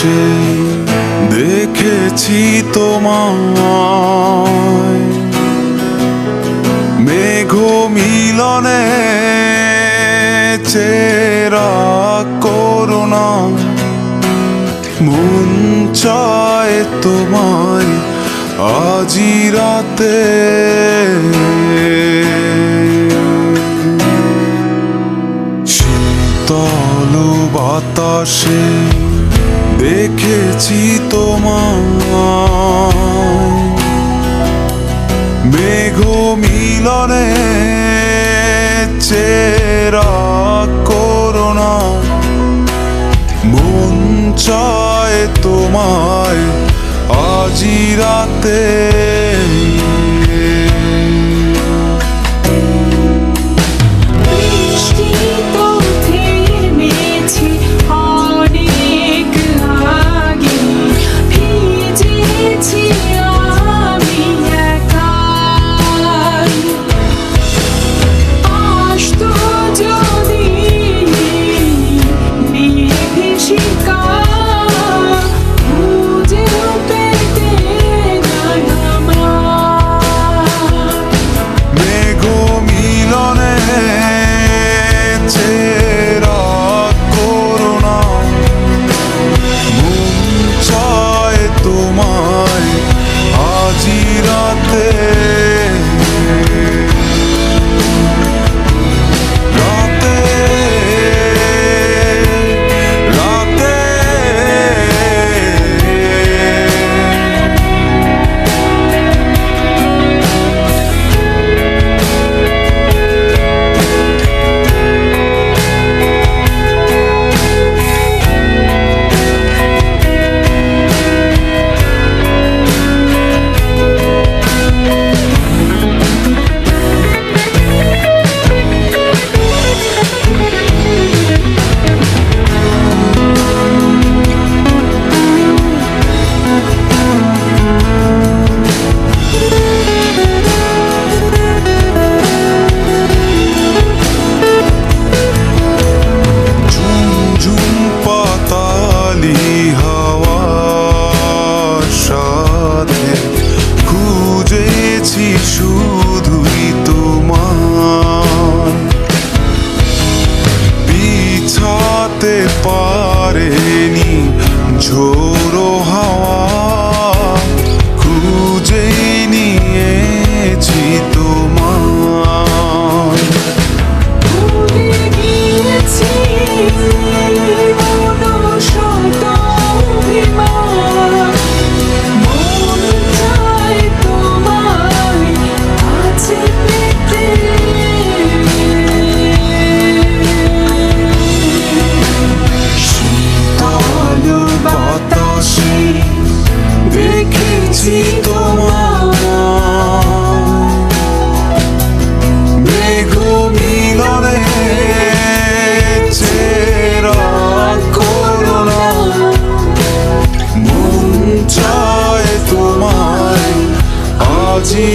বাতাসে দেখেছি তোমায়, মেঘ মিলনে চেরা করুণা, মন চায় তোমায় আজি রাতে। শীতল বাতাসে দেখেছি তোমায়, মেঘ মিলনে চেরা করুণা, মন চায় তোমায় আজি রাতে। শুধুই তোমার বিছাতে পারেনি ঝোড়ো হাওয়া, খুঁজে নিয়েছি তোমার। দেখেছি তোমায়, মেঘ মিলনে চেরা করুণা, মন চায় তোমায় আজি